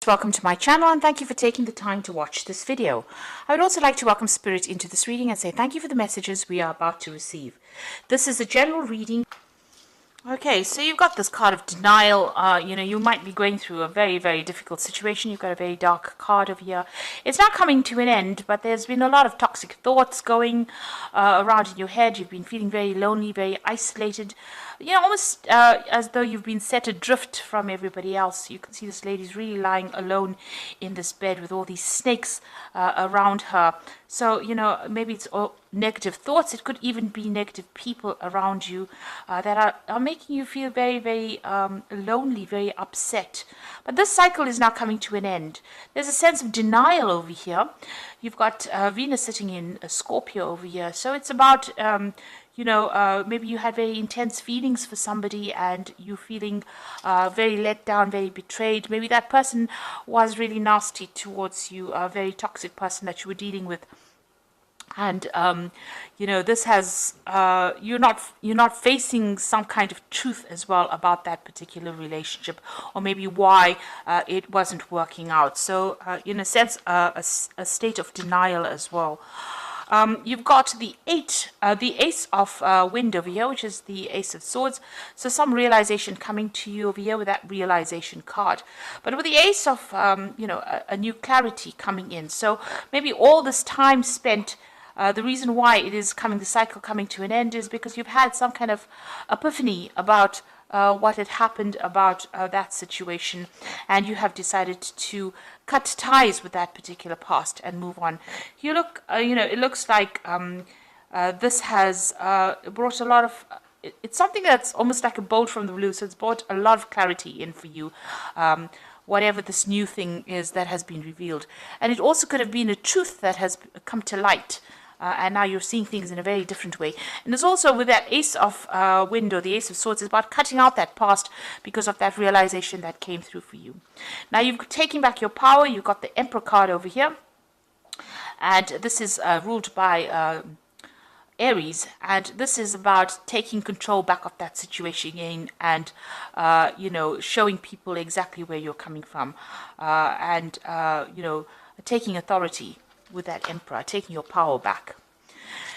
Welcome to my channel and thank you for taking the time to watch this video. I would also like to welcome Spirit into this reading and say thank you for the messages we are about to receive. This is a general reading. Okay, so you've got this card of denial. You might be going through a very, very difficult situation. You've got a very dark card over here. It's not coming to an end, but there's been a lot of toxic thoughts going around in your head. You've been feeling very lonely, very isolated. Almost as though you've been set adrift from everybody else. You can see this lady's really lying alone in this bed with all these snakes around her. So, maybe it's all negative thoughts. It could even be negative people around you that are making you feel very, very lonely, very upset. But this cycle is now coming to an end. There's a sense of denial over here. You've got Venus sitting in Scorpio over here. So it's about, maybe you had very intense feelings for somebody and you're feeling very let down, very betrayed. Maybe that person was really nasty towards you, a very toxic person that you were dealing with. And this has you're not facing some kind of truth as well about that particular relationship, or maybe why it wasn't working out. So in a sense, a state of denial as well. You've got the Ace of Wind over here, which is the Ace of Swords. So some realization coming to you over here with that realization card. But with the Ace of, a new clarity coming in. So maybe all this time spent, the reason why it is the cycle coming to an end is because you've had some kind of epiphany about what had happened about that situation, and you have decided to cut ties with that particular past and move on. It looks like this has brought a lot of, it's something that's almost like a bolt from the blue, so it's brought a lot of clarity in for you. Whatever this new thing is that has been revealed. And it also could have been a truth that has come to light. And now you're seeing things in a very different way. And there's also with that Ace of Wind or the Ace of Swords, it's about cutting out that past because of that realization that came through for you. Now you've taken back your power. You've got the Emperor card over here. And this is ruled by Aries, and this is about taking control back of that situation again and showing people exactly where you're coming from, and taking authority with that Emperor, taking your power back.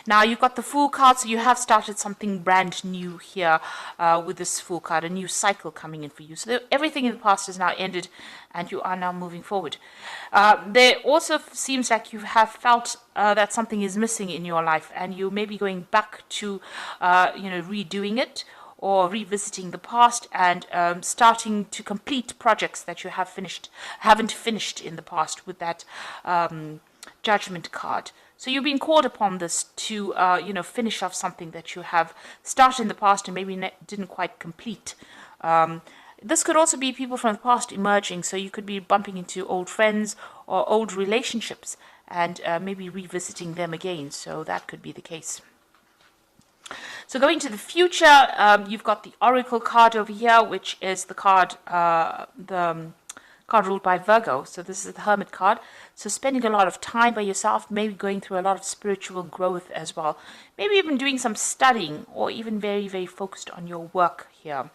Now you've got the Fool card, so you have started something brand new here with this Fool card, a new cycle coming in for you. So everything in the past has now ended and you are now moving forward. There also seems like you have felt that something is missing in your life and you may be going back to, redoing it or revisiting the past and starting to complete projects that you haven't finished in the past with that Judgment card. So you've been called upon this to, finish off something that you have started in the past and maybe didn't quite complete. This could also be people from the past emerging, so you could be bumping into old friends or old relationships and maybe revisiting them again. So that could be the case. So going to the future, you've got the Oracle card over here, which is the card, card ruled by Virgo. So this is the Hermit card. So spending a lot of time by yourself, maybe going through a lot of spiritual growth as well. Maybe even doing some studying or even very, very focused on your work here.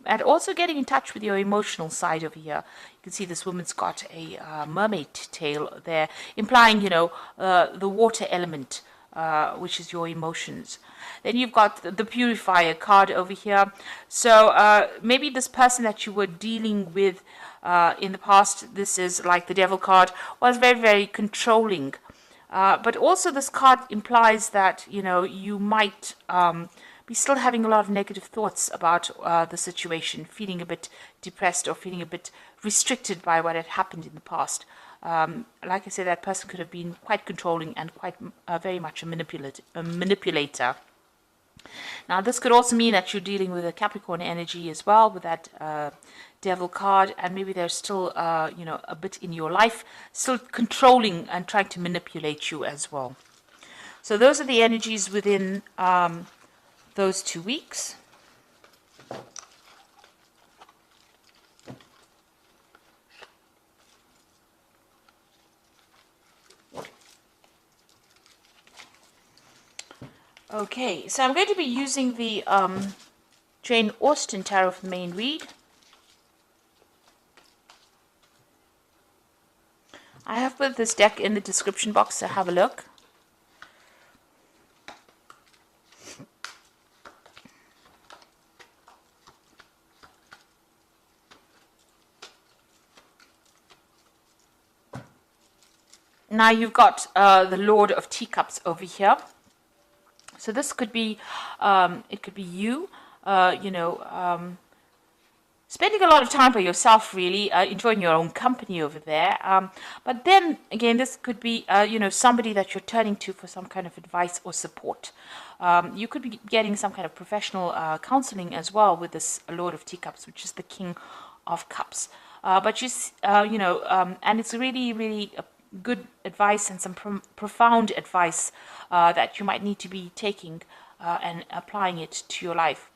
And also getting in touch with your emotional side over here. You can see this woman's got a mermaid tail there, implying, the water element, which is your emotions. Then you've got the Purifier card over here. So maybe this person that you were dealing with in the past, this is like the Devil card, was very, very controlling. But also this card implies that, you might be still having a lot of negative thoughts about the situation, feeling a bit depressed or feeling a bit restricted by what had happened in the past. Like I said, that person could have been quite controlling and quite very much a manipulator. Now, this could also mean that you're dealing with a Capricorn energy as well, with that Devil card, and maybe there's still, a bit in your life, still controlling and trying to manipulate you as well. So those are the energies within those 2 weeks. Okay, so I'm going to be using the Jane Austen Tarot for the main read. I have put this deck in the description box, so have a look. Now you've got the Lord of Teacups over here. So this could be, it could be you, spending a lot of time by yourself, really, enjoying your own company over there. But then again, this could be, somebody that you're turning to for some kind of advice or support. You could be getting some kind of professional counseling as well with this Lord of Teacups, which is the King of Cups. But and it's really, really good advice and some profound advice that you might need to be taking and applying it to your life.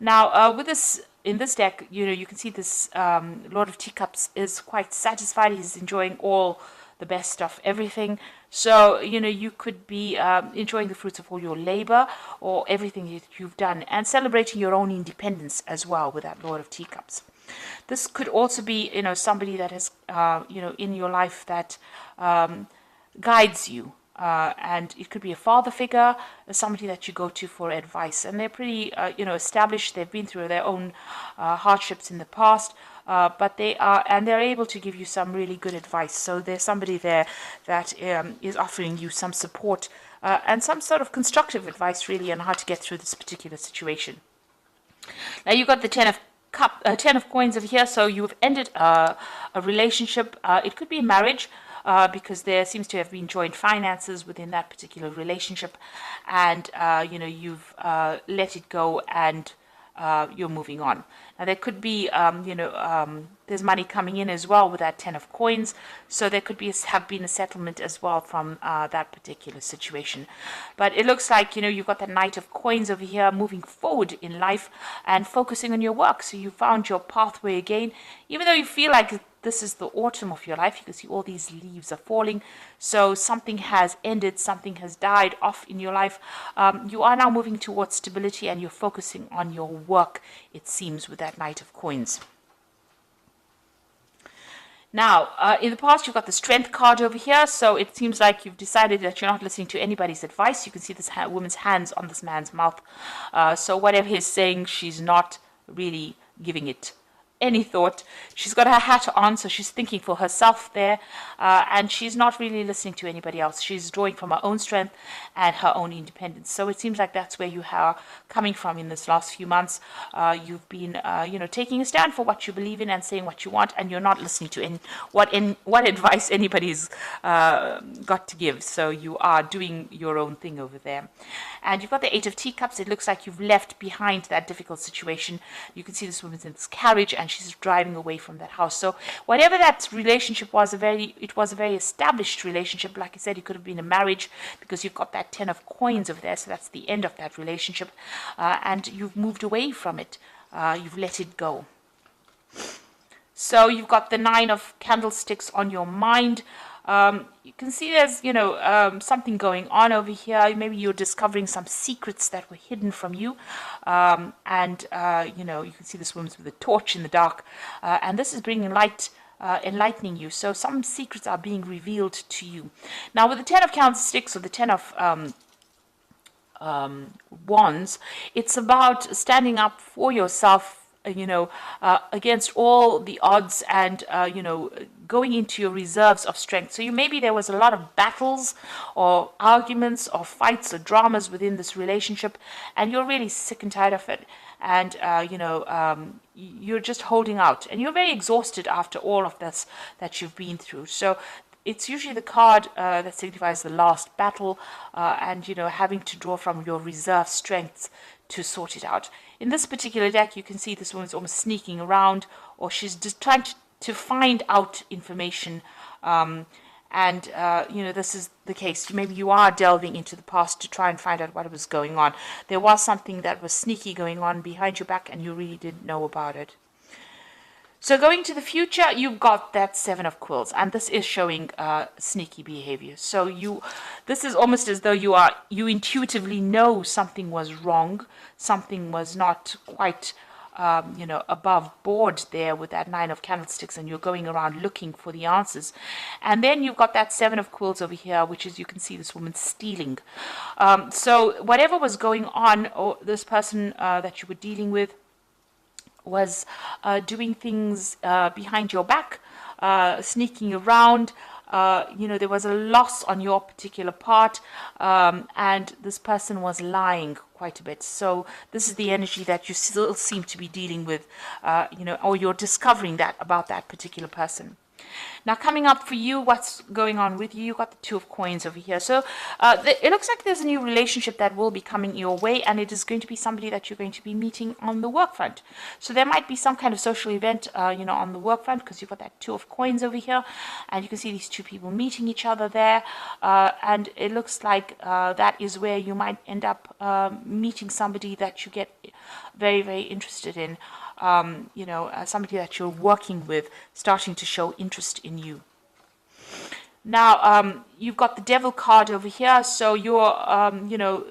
Now, with this, in this deck, you can see this Lord of Teacups is quite satisfied. He's enjoying all the best of everything. So, you could be enjoying the fruits of all your labor or everything that you've done and celebrating your own independence as well with that Lord of Teacups. This could also be, somebody that is, in your life that guides you. And it could be a father figure, somebody that you go to for advice. And they're pretty, established. They've been through their own hardships in the past, but they're able to give you some really good advice. So there's somebody there that is offering you some support and some sort of constructive advice, really, on how to get through this particular situation. Now you've got the Ten of Coins over here. So you've ended a relationship. It could be a marriage. Because there seems to have been joint finances within that particular relationship, and you've let it go and you're moving on. Now there could be there's money coming in as well with that Ten of Coins, so there could have been a settlement as well from that particular situation. But it looks like you've got the Knight of Coins over here, moving forward in life and focusing on your work. So you found your pathway again, even though you feel like this is the autumn of your life. You can see all these leaves are falling. So something has ended, something has died off in your life. You are now moving towards stability and you're focusing on your work, it seems, with that Knight of Coins. Now, in the past, you've got the Strength card over here. So it seems like you've decided that you're not listening to anybody's advice. You can see this woman's hands on this man's mouth. So whatever he's saying, she's not really giving it any thought. She's got her hat on, so she's thinking for herself there, and she's not really listening to anybody else. She's drawing from her own strength and her own independence. So it seems like that's where you are coming from in this last few months. You've been taking a stand for what you believe in and saying what you want, and you're not listening to what advice anybody's got to give. So you are doing your own thing over there. And you've got the Eight of Teacups. It looks like you've left behind that difficult situation. You can see this woman's in this carriage and she's driving away from that house. So whatever that relationship was, it was a very established relationship. Like I said, it could have been a marriage because you've got that Ten of Coins over there. So that's the end of that relationship. And you've moved away from it. You've let it go. So you've got the Nine of Candlesticks on your mind. You can see there's, something going on over here. Maybe you're discovering some secrets that were hidden from you. You can see this woman's with a torch in the dark. And this is bringing light, enlightening you. So some secrets are being revealed to you. Now, with the Ten of Candlesticks or the Ten of Wands, it's about standing up for yourself, against all the odds and, going into your reserves of strength. So maybe there was a lot of battles or arguments or fights or dramas within this relationship, and you're really sick and tired of it. And, you're just holding out. And you're very exhausted after all of this that you've been through. So it's usually the card that signifies the last battle and, having to draw from your reserve strengths to sort it out. In this particular deck, you can see this woman's almost sneaking around, or she's just trying to find out information. This is the case. Maybe you are delving into the past to try and find out what was going on. There was something that was sneaky going on behind your back, and you really didn't know about it. So going to the future, you've got that Seven of Quills, and this is showing sneaky behavior. So this is almost as though you intuitively know something was wrong, something was not quite you know, above board there with that 9 of candlesticks, and you're going around looking for the answers. And then you've got that 7 of quills over here, which is, you can see this woman stealing. So whatever was going on, or this person that you were dealing with was doing things behind your back, sneaking around. You know, there was a loss on your particular part, and this person was lying quite a bit. So this is the energy that you still seem to be dealing with, you know, or you're discovering that about that particular person. Now, coming up for you, what's going on with you? You've got the 2 of coins over here. So it looks like there's a new relationship that will be coming your way, and it is going to be somebody that you're going to be meeting on the work front. So there might be some kind of social event, you know, on the work front, because you've got that 2 of coins over here, and you can see these 2 people meeting each other there. And it looks like that is where you might end up meeting somebody that you get very, very interested in. You know, somebody that you're working with starting to show interest in you. Now, you've got the Devil card over here, so you're, you know,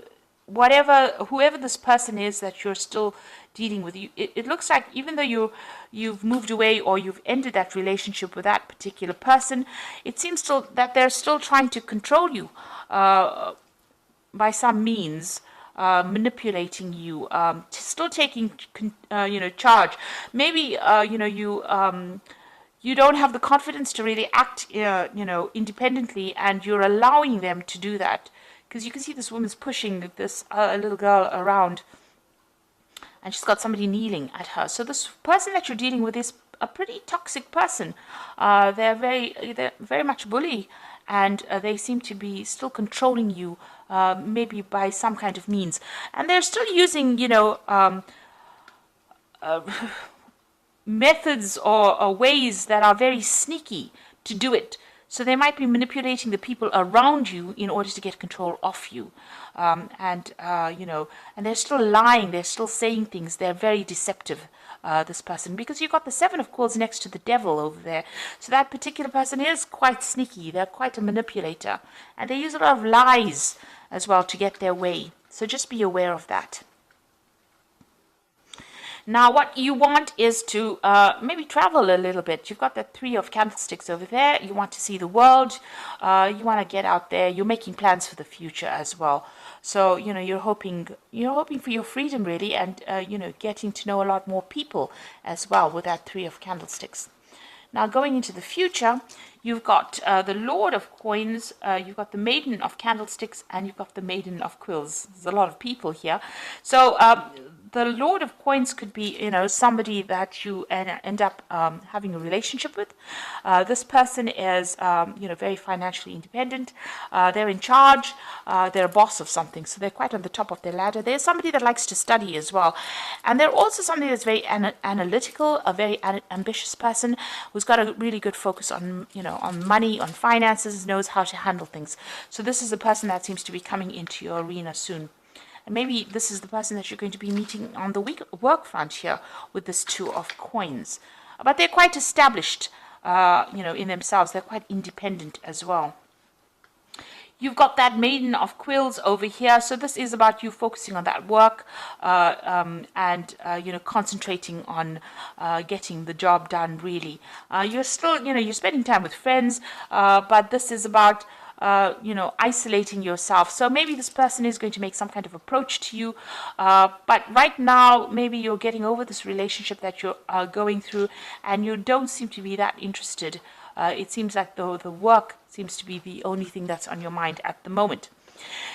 whoever this person is that you're still dealing with, it looks like even though you've moved away or you've ended that relationship with that particular person, it seems still that they're still trying to control you by some means. Manipulating you, still taking you know, charge. Maybe you know, you don't have the confidence to really act you know, independently, and you're allowing them to do that, because you can see this woman's pushing this little girl around, and she's got somebody kneeling at her. So this person that you're dealing with is a pretty toxic person. They're very much bully, and they seem to be still controlling you, maybe by some kind of means. And they're still using, you know, methods or ways that are very sneaky to do it. So they might be manipulating the people around you in order to get control of you. You know, and they're still lying, they're still saying things, they're very deceptive, this person, because you've got the 7 of coins next to the Devil over there. So that particular person is quite sneaky, they're quite a manipulator, and they use a lot of lies as well to get their way. So just be aware of that. Now, what you want is to maybe travel a little bit. You've got the 3 of candlesticks over there. You want to see the world. You want to get out there. You're making plans for the future as well. So, you know, you're hoping for your freedom, really, and, you know, getting to know a lot more people as well with that 3 of candlesticks. Now, going into the future, you've got the Lord of Coins, you've got the Maiden of Candlesticks, and you've got the Maiden of Quills. There's a lot of people here. So, the Lord of Coins could be, you know, somebody that you end up having a relationship with. This person is, you know, very financially independent. They're in charge. They're a boss of something, so they're quite on the top of their ladder. They're somebody that likes to study as well. And they're also somebody that's very analytical, a very ambitious person who's got a really good focus on, you know, on money, on finances, knows how to handle things. So this is a person that seems to be coming into your arena soon. And maybe this is the person that you're going to be meeting on the work front here with this 2 of coins. But they're quite established, you know, in themselves. They're quite independent as well. You've got that Maiden of Quills over here. So this is about you focusing on that work and, you know, concentrating on getting the job done, really. You're still, you know, you're spending time with friends, but this is about you know, isolating yourself. So maybe this person is going to make some kind of approach to you, but right now maybe you're getting over this relationship that you're going through, and you don't seem to be that interested. It seems like the work seems to be the only thing that's on your mind at the moment.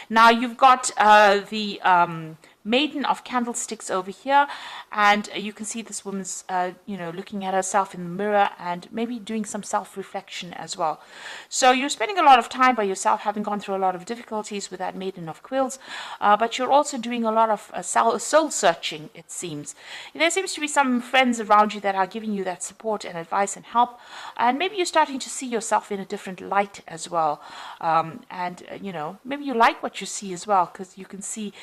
Now you've got the Maiden of Candlesticks over here, and you can see this woman's, you know, looking at herself in the mirror and maybe doing some self-reflection as well. So you're spending a lot of time by yourself, having gone through a lot of difficulties with that Maiden of Quills, but you're also doing a lot of soul-searching, it seems. There seems to be some friends around you that are giving you that support and advice and help, and maybe you're starting to see yourself in a different light as well. You know, maybe you like what you see as well, because you can see,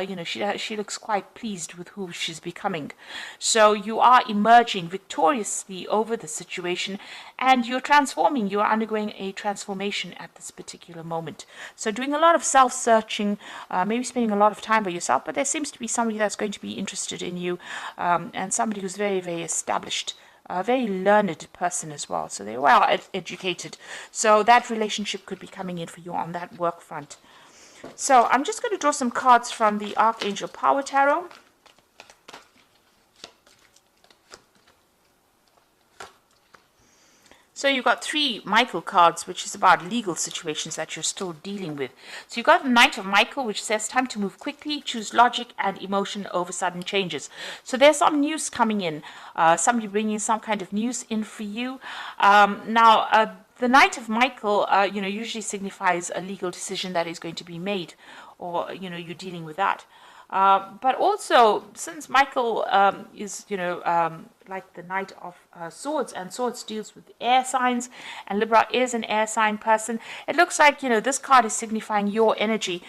you know, she she looks quite pleased with who she's becoming. So you are emerging victoriously over the situation, and you're transforming. You're undergoing a transformation at this particular moment. So doing a lot of self-searching, maybe spending a lot of time by yourself, but there seems to be somebody that's going to be interested in you, and somebody who's very, very established, a very learned person as well. So they're well educated. So that relationship could be coming in for you on that work front. So I'm just going to draw some cards from the Archangel Power Tarot. So you've got 3 Michael cards, which is about legal situations that you're still dealing with. So you've got the Knight of Michael, which says time to move quickly, choose logic and emotion over sudden changes. So there's some news coming in, somebody bringing some kind of news in for you. The Knight of Michael, usually signifies a legal decision that is going to be made, or, you're dealing with that. But also, since Michael is, like the Knight of Swords, and Swords deals with air signs, and Libra is an air sign person, it looks like, this card is signifying your energy.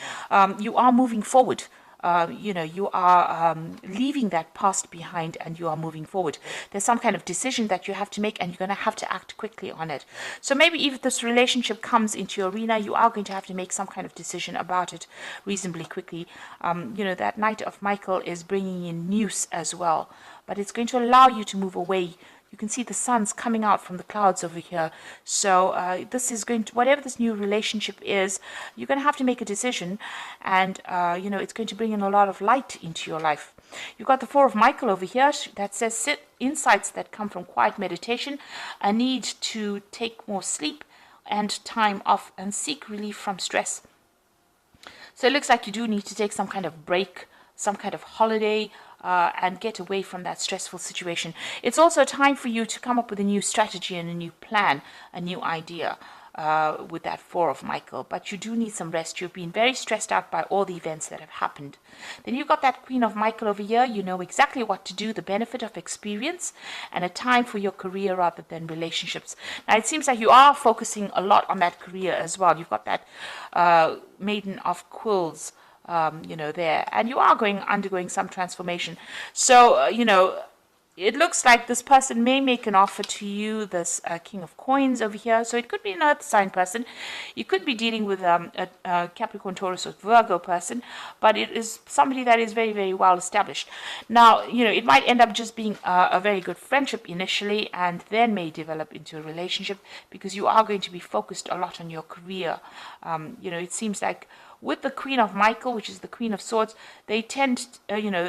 You are moving forward. You are leaving that past behind, and you are moving forward. There's some kind of decision that you have to make, and you're going to have to act quickly on it. So maybe if this relationship comes into your arena, you are going to have to make some kind of decision about it reasonably quickly. That Knight of Michael is bringing in news as well, but it's going to allow you to move away. You can see the sun's coming out from the clouds over here. So this is going to, whatever this new relationship is, you're going to have to make a decision, and it's going to bring in a lot of light into your life. You've got the Four of Michael over here that says insights that come from quiet meditation, a need to take more sleep and time off, and seek relief from stress. So it looks like you do need to take some kind of break, some kind of holiday, and get away from that stressful situation. It's also time for you to come up with a new strategy and a new plan, a new idea with that Four of Michael. But you do need some rest. You've been very stressed out by all the events that have happened. Then you've got that Queen of Michael over here. You know exactly what to do, the benefit of experience, and a time for your career rather than relationships. Now, it seems like you are focusing a lot on that career as well. You've got that Maiden of Quills, there, and you are undergoing some transformation. So, it looks like this person may make an offer to you, this King of Coins over here. So it could be an earth sign person. You could be dealing with a Capricorn, Taurus, or Virgo person, but it is somebody that is very, very well established. Now, it might end up just being a very good friendship initially, and then may develop into a relationship, because you are going to be focused a lot on your career. It seems like with the Queen of Michael, which is the Queen of Swords, they tend,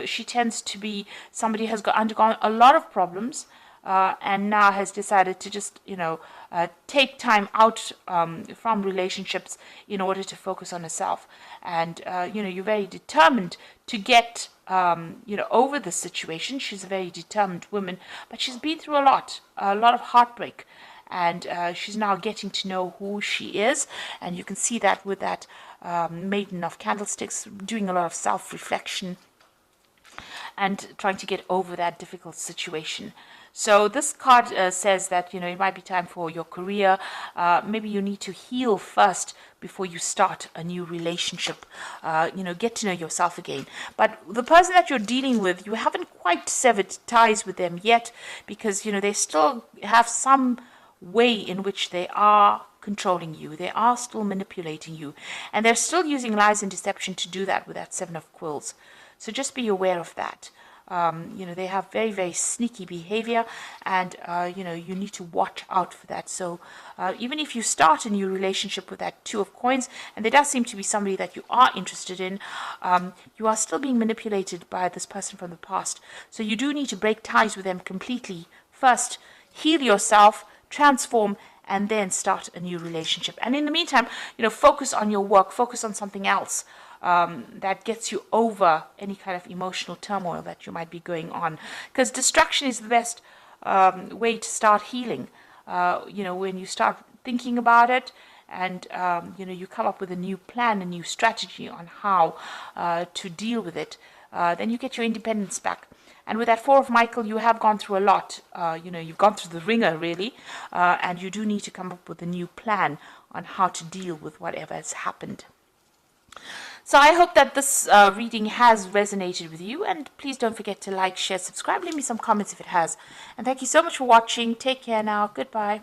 she tends to be somebody who has undergone a lot of problems, and now has decided to just, take time out from relationships in order to focus on herself. And, you're very determined to get, over the situation. She's a very determined woman, but she's been through a lot of heartbreak. And she's now getting to know who she is, and you can see that with that Maiden of Candlesticks, doing a lot of self-reflection and trying to get over that difficult situation. So this card says that, it might be time for your career. Maybe you need to heal first before you start a new relationship. Get to know yourself again. But the person that you're dealing with, you haven't quite severed ties with them yet, because, they still have some way in which they are controlling you. They are still manipulating you, and they're still using lies and deception to do that with that Seven of Quills. So just be aware of that. They have very, very sneaky behavior, and you need to watch out for that. So even if you start a new relationship with that Two of Coins, and there does seem to be somebody that you are interested in, you are still being manipulated by this person from the past. So you do need to break ties with them completely first. Heal yourself, transform, and then start a new relationship. And in the meantime, focus on your work, focus on something else that gets you over any kind of emotional turmoil that you might be going on. Because distraction is the best way to start healing. When you start thinking about it, and you come up with a new plan, a new strategy on how to deal with it, then you get your independence back. And with that Four of Michael, you have gone through a lot. You've gone through the ringer, really. And you do need to come up with a new plan on how to deal with whatever has happened. So I hope that this reading has resonated with you, and please don't forget to like, share, subscribe, leave me some comments if it has. And thank you so much for watching. Take care now. Goodbye.